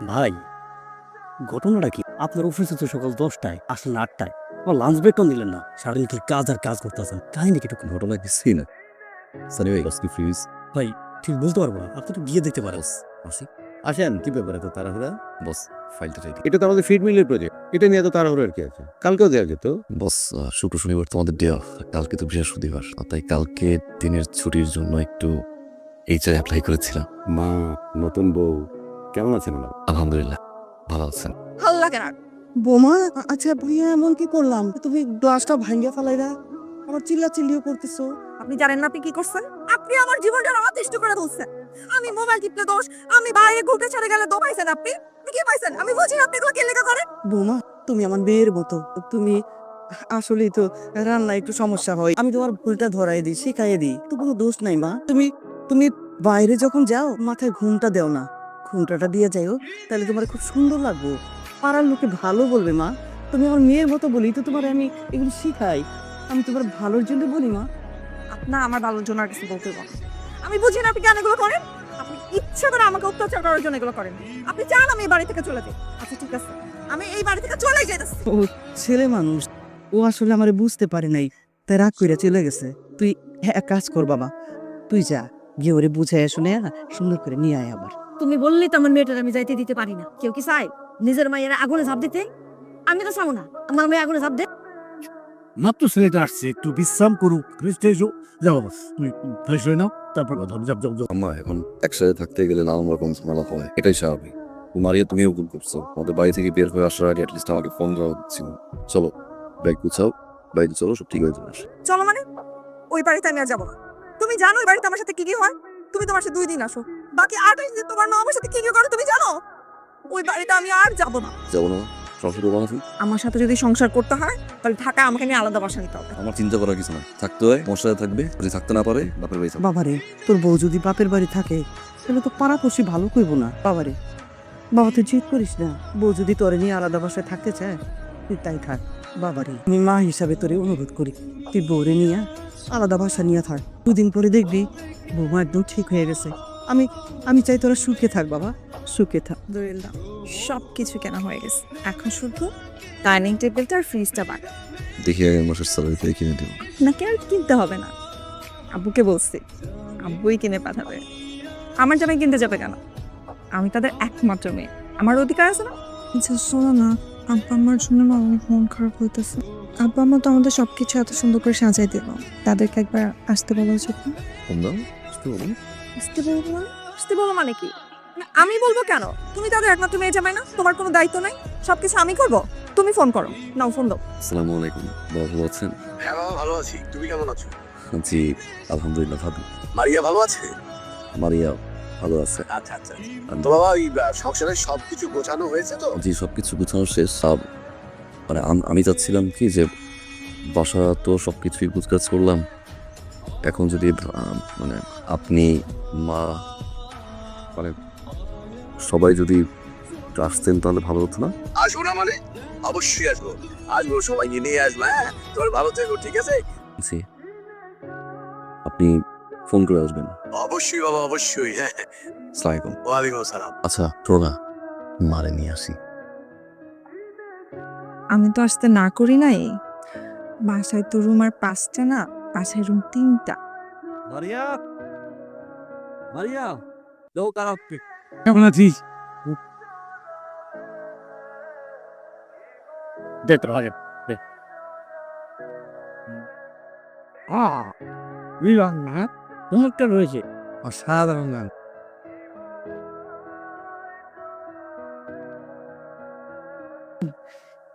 ভাই, ঘটনাটা কি? আপনার অফিসে তো সকাল 10টায় আসলেন 8টায়, আমার লাঞ্চ ব্রেকটাও নিলেন না। সারাদিন কি কাজ আর কাজ করতেছেন, কাহিনী কি? একটু ঘটনা কিছুই না। সানি ভাই আজকে ফ্রিজ ভাই ঠিক বলতে পারবো না, আপনি তো গিয়ে দেখতে পারেন। বস আসি আসেন। কি ব্যাপার এত তাড়াহুড়া? বস ফাইলটা রেডি। এটা তো আমাদের ফিড মিলের প্রজেক্ট, এটা নিয়ে এত তাড়াহুড়োর কি আছে? কালকেও দেওয়া যেত। বস শুক্র শনিবার তোমাদের ডে অফ, কালকে তো বৃহস্পতিবার, তাই কালকে দিনের ছুটির জন্য একটু এইচআর অ্যাপ্লাই করেছিলাম। মা, নতুন বউ কেমন আছেন ওনার? আলহামদুলিল্লাহ ভালো আছেন। ভালো লাগে না। বোমা, আচ্ছা ভাইয়া এমন কি করলাম? তুমি গ্লাসটা ভাঙ্গা ফেলাইরা আমার চিল্লিও করতেছো। আপনি জানেন না আপনি কি করছেন? আপনি আমার জীবনটা অতিষ্ঠ করে তুলছেন। আমি মোবাইল টিপতে দোষ, আমি বাইরে ঘুরতে ছেড়ে গেলে দমাইছেন আপনি। আপনি কি পাইছেন? আমি বুঝি আপনি এগুলো কে লেখা করেন। বোমা, তুমি আমার মেয়ের মতো। তুমি আসলেই তো রান্না একটু সমস্যা হয়, আমি তোমার ভুলটা ধরাই দিই, শিখাইয়ে দিই, তো কোনো দোষ নাই মা। তুমি তুমি বাইরে যখন যাও মাথায় ঘুমটা দেও না, ঘুমটাটা দিয়ে যাইও, তাহলে তোমার খুব সুন্দর লাগবে, পাড়ার লোকে ভালো বলবে। মা, তুমি আমার মেয়ের মতো বলি তো তোমার আমি এগুলো শিখাই, আমি তোমার ভালোর জন্য বলি মা। আপনার আমার ভালোর জন্য আর কিছু বলতে পারেন। আমি বুঝি না আপনি কেন এগুলো করেন। আপনি ইচ্ছে করে আমাকে অত্যাচার করার জন্য এগুলো করেন। আপনি চান আমি এই বাড়ি থেকে চলে যাই। আচ্ছা ঠিক আছে, আমি এই বাড়ি থেকে চলে যাইতেছি। ও ছেলে মানুষ, ও আসলে আমারে বুঝতে পারে নাই, তাই রাগ কইরা চলে গেছে। তুই এক কাজ কর বাবা, তুই যা গিয়ে ওরে বুঝাইয়া শুনে সুন্দর করে নিয়ে আয় আবার। তুমি বললেই তো আমার মেয়েটার আমি যাইতে দিতে পারি না। কেউ কি চাই নিজের মায়ের আগুনে ঝাঁপ দিতে? আমি তো চাবো না আমার মেয়ে আগুনে ঝাঁপ দে। মাত্র ছেলেটা আসছে, একটু বিশ্রাম করুক, রেস্ট এসো। যাও বাস, তুমি ফ্রেশ হয়ে নাও, তারপর কথা হবে। যাও যাও যাও। আম্মা এখন একসাথে থাকতে গেলে নানান রকম ঝামেলা হয়, এটাই স্বাভাবিক। মারিয়া তুমিও ভুল করছো, আমাদের বাড়ি থেকে বের হয়ে আসার আগে অ্যাটলিস্ট আমাকে ফোন দেওয়া হচ্ছিল। চলো ব্যাগ গুছাও, বাড়িতে চলো, সব ঠিক হয়ে যাবে। চলো মানে? ওই বাড়িতে আমি আর যাবো না। তুমি জানো ওই বাড়িতে আমার সাথে কি কি হয়? তুমি তোমার সাথে 2 দিন আসো, বাকি 28 দিন তোমার মা আমার সাথে কি কি করে তুমি জানো? ওই বাড়িতে আমি আর যাবো না। যাবো না? সংসার করবো না? আমার সাথে যদি সংসার করতে হয় তাহলে ঢাকায় আমাকে নিয়ে আলাদা বাসা নিতে হবে। আমার চিন্তা করার কিছু না, থাকতে হয় তোমার সাথে থাকবে, যদি থাকতে না পারে বাপের বাড়ি থাকবে। বাবারে, তোর বউ যদি বাপের বাড়ি থাকে তাহলে তো পাড়াপড়শি ভালো কইব না। বাবারে, বাবা তুই জিদ করিস না, বউ যদি তোরে নিয়ে আলাদা বাসায় থাকতে চায় তুই তাই থাক। বাবারে, আমি মা হিসাবে তোরে অনুরোধ করি, তুই বউরে নিয়ে আলাদা বাসা নিয়ে থাক। 2 দিন পরে দেখবি বৌমা একদম ঠিক হয়ে গেছে। আমি আমি চাই তোরা সুখে থাক বাবা, সুখে থাক। আলহামদুলিল্লাহ, সব কিছু কেনা হয়ে গেছে। এখন শুধু ডাইনিং টেবিলটা আর ফ্রিজটা বাকি। দেখি আগের মাসের স্যালারি থেকে কিনে দেবো। আপনাকে আর কিনতে হবে না, আব্বুকে বলছি, আব্বুই কিনে পাঠাবে। আমার জামাই কিনতে যাবে কেন? আমি তাদের একমাত্র মেয়ে, আমার অধিকার আছে না? আচ্ছা শোনো না, আব্বা আমার জন্য না অনেক মন খারাপ হইতেছে। আব্বা আমা তো আমাদের সবকিছু এত সুন্দর করে সাজাই দিল, তাদেরকে একবার আসতে বলা উচিত না? ফোন দাও, বুঝতে পারবো না। আসতে বলবো মানে? আসতে বলো মানে কি? না, আমি বলবো কেন? তুমি তাদের একমাত্র মেয়ে জামাই না? তোমার কোনো দায়িত্ব নাই? সবকিছু আমি করবো? তুমি ফোন করো, নাও ফোন দাও। আসসালামু আলাইকুম, বাবা ভালো আছেন? হ্যাঁ বাবা, ভালো আছি। তুমি কেমন আছো? জি আলহামদুলিল্লাহ ভাবি। মারিয়া ভালো আছে? মারিয়া ভালো আছে। আচ্ছা আচ্ছা। তো বাবা, ওই সংসারের সবকিছু গোছানো হয়েছে তো? জি সবকিছু গুছানো শেষ। সব মানে আমি চাচ্ছিলাম কি যে বাসা তো সবকিছুই গুছগাছ করলাম, এখন যদি মানে আপনি, মা, মানে সবাই যদি একটু আসতেন তাহলে ভালো হতো না? আসবো না মানে? অবশ্যই আসবো, আসবো, সবাইকে নিয়ে আসবো। হ্যাঁ, তোমার ভালো থেকো, ঠিক আছে? জি আপনি ফোন করে আসবেন। অবশ্যই বাবা, অবশ্যই। হ্যাঁ, আসসালামু আলাইকুম। ওয়ালাইকুম আসসালাম। আচ্ছা প্রণা, মারে নিয়ে আসি। আমি তো আসতে না করি নাই। বাসায় তো রুম আর 5টা না, বাসায় রুম 3টা। মারিয়া, মারিয়া, যাও দাঁড়াও। কেমন আছিস? দে তোর আগে দে। বিরান না, চমৎকার রয়েছে, অসাধারণ গান।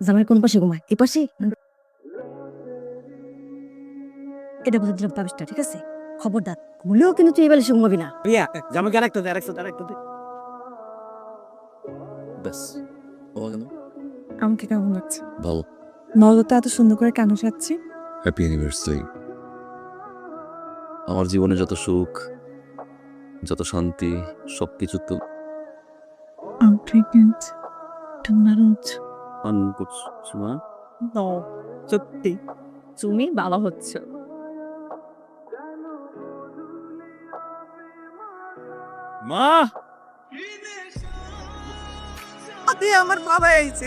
জামাই কোন পাশে ঘুমায়? এই পাশে? এটা বলে দিলাম তাবিজটা, ঠিক আছে? খবরদার ঘুমলেও কিন্তু তুই এই বালিশে ঘুমাবি না। রিয়া, জামাইকে আরেকটা দে, আরেকটা দে। ব্যাস ও কেন? আমাকে কেমন লাগছে ভালো। বলো তো, এত সুন্দর করে কেন যাচ্ছি? Happy anniversary. আমার জীবনে যত সুখ, যত শান্তি, সবকিছু তো I'm pregnant. Tomorrow. পান করছো না? নো, সত্যি তুমি ভালো হচ্ছে। মা, আমার বাবা আইছে,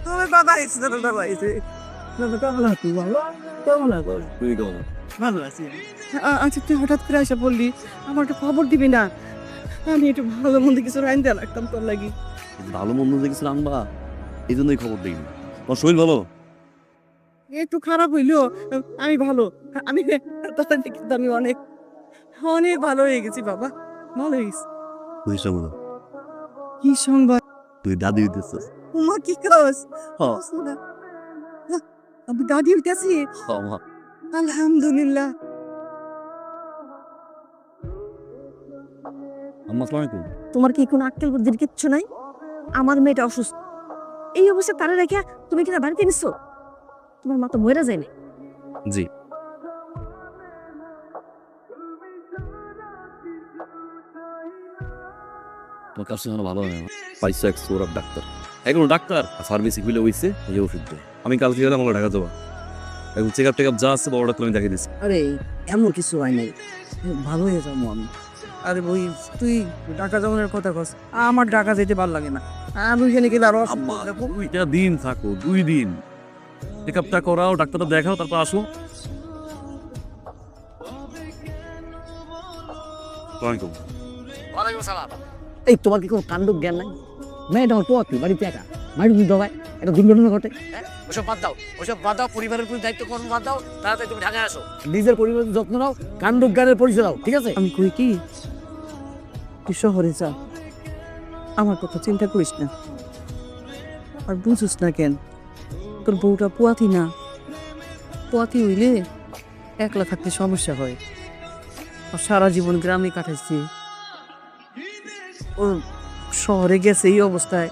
তোমার বাবা আইছে, তোমার বাবা আইছে। বাবা কেমন আছো বাবা? কেমন আছো? তুই কেমন? ভালো আছি। আচ্ছা তুই হঠাৎ করে আসা বললি, আমার একটা খবর দিবি না? আমি একটু ভালো মন্দ কিছু রাইন দেওয়া লাগতাম তোর লাগি। ভালো মন্দ দেখেছিল আনবা, এই জন্যই খবর দিই। তোমার শরীর ভালো? একটু খারাপ হইলেও আমি ভালো। আমি তোর থেকে কিন্তু আমি অনেক অনেক ভালো হয়ে গেছি বাবা, ভালো হয়ে গেছি। তুই বলো, কি সংবাদ? তুই দাদি হইতেছিস। উমা কি কাজ? হ্যাঁ। আমি দাদি হইতেছি। আলহামদুলিল্লাহ। আম্মা আসসালামু আলাইকুম। তোমার কি কোনো আক্কেল বুদ্ধির কিচ্ছু নাই? আমার মেয়েটা অসুস্থ, এই অবস্থা তারা রেখে তুমি কিনা বাড়িতে নিচ্ছো? তোমার মা তো মরে যায় না। জি। তোমার কাছে ভালো হয় না, পাইছো এক সৌরভ ডাক্তার, এখন ডাক্তার ফার্মেসি খুলে হইছে, এই ওষুধ দেয়। আমি কালকে গেলাম, আমরা ঢাকা যাবো, এখন চেক আপ টেক আপ যা আছে বড় ডাক্তার আমি দেখিয়ে দিচ্ছি। আরে এমন কিছু হয় নাই, ভালো হয়ে যাবো আমি। আরে বই তুই ঢাকা যাওয়ার কথা কস, আমার ঢাকা যেতে ভালো লাগে না। আমি ওইখানে গেলে আরো আম্মা 2টা দিন থাকো, 2 দিন চেক আপটা করাও, ডাক্তারটা দেখাও, তারপর আসো। এই তোমার কি কোনো কাণ্ড জ্ঞান নাই? মেয়েটা আমার পোয়াতি বাড়িতে একা, মারি দিতে হয়, একটা দুর্ঘটনা ঘটে। ওসব বাদ দাও, ওসব বাদ দাও, পরিবারের প্রতি দায়িত্ব কর্ম বাদ দাও, তাড়াতাড়ি তুমি ঢাকায় আসো। নিজের পরিবারের যত্ন নাও, কাণ্ড জ্ঞানের পরিচয় দাও, ঠিক আছে? আমি কই কি তুই শহরে যা, আমার কথা চিন্তা করিস না। আর বুঝিস না কেন, তোর বউটা পোয়াতি না, পোয়াতি হইলে একলা থাকতে সমস্যা হয়। আর সারা জীবন গ্রামে কাটাইছে, ও শহরে গেছে এই অবস্থায়,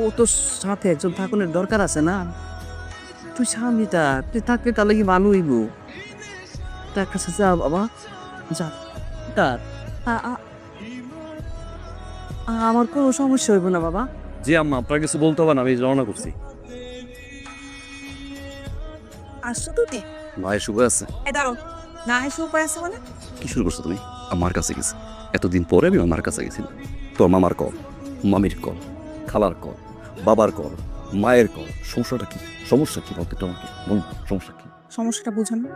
ও তো সাথে একজন থাকুনের দরকার আছে না। তুই স্বামীটা তুই থাকলে তাহলে কি ভালো হইব। তার কাছে যা বাবা, যা। তার আমার কোনো সমস্যা হইব না বাবা। জি আম্মা, আপনার কিছু বলতে হবে না, আমি রওনা করছি। আসছো তুমি? ভাই শুভ আছে? এই দাঁড়ো, না এসে উপায় আছে মানে? কি শুরু করছো তুমি? আমার কাছে গেছি, এতদিন পরে আমি আমার কাছে গেছি। তোর মামার কল, মামির কল, খালার কল, বাবার কল, মায়ের কল। সমস্যাটা কি? সমস্যা কি বলতে তোমাকে বল, সমস্যা কি? সমস্যাটা বুঝো না?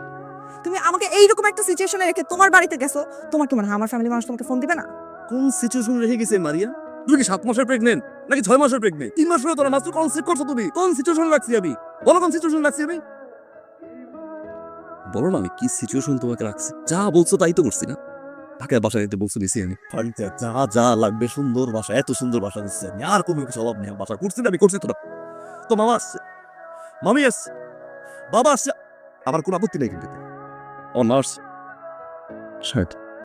তুমি আমাকে এইরকম একটা সিচুয়েশনে রেখে তোমার বাড়িতে গেছো, তোমার কি মনে হয় আমার ফ্যামিলি মানুষ তোমাকে ফোন দিবে না? কোন সিচুয়েশন রেখে গেছে মারিয়া? তুমি কি 7 মাসের প্রেগনেন্ট নাকি 6 মাসের প্রেগনেন্ট? 3 মাস হয়ে তোরা মাত্র কনসেপ্ট করছো তুমি। কোন সিচুয়েশন রাখছি আমি? বলো কোন সিচুয়েশন রাখছি আমি? বলো না আমি কি সিচুয়েশন তোমাকে রাখছি। যা বলছো তাই তো করছি না? ঢাকায় বাসা যেতে বলছো দিছি আমি। বাড়িতে যা যা লাগবে, সুন্দর বাসা, এত সুন্দর বাসা দিচ্ছে আমি, আর কোনো কিছু অভাব নেই। বাসা করছি না আমি, করছি তোরা। তো মামা আসছে, মামি আসছে, বাবা আসছে, আমার কোনো আপত্তি নেই কিন্তু। ও নার্স শার্ট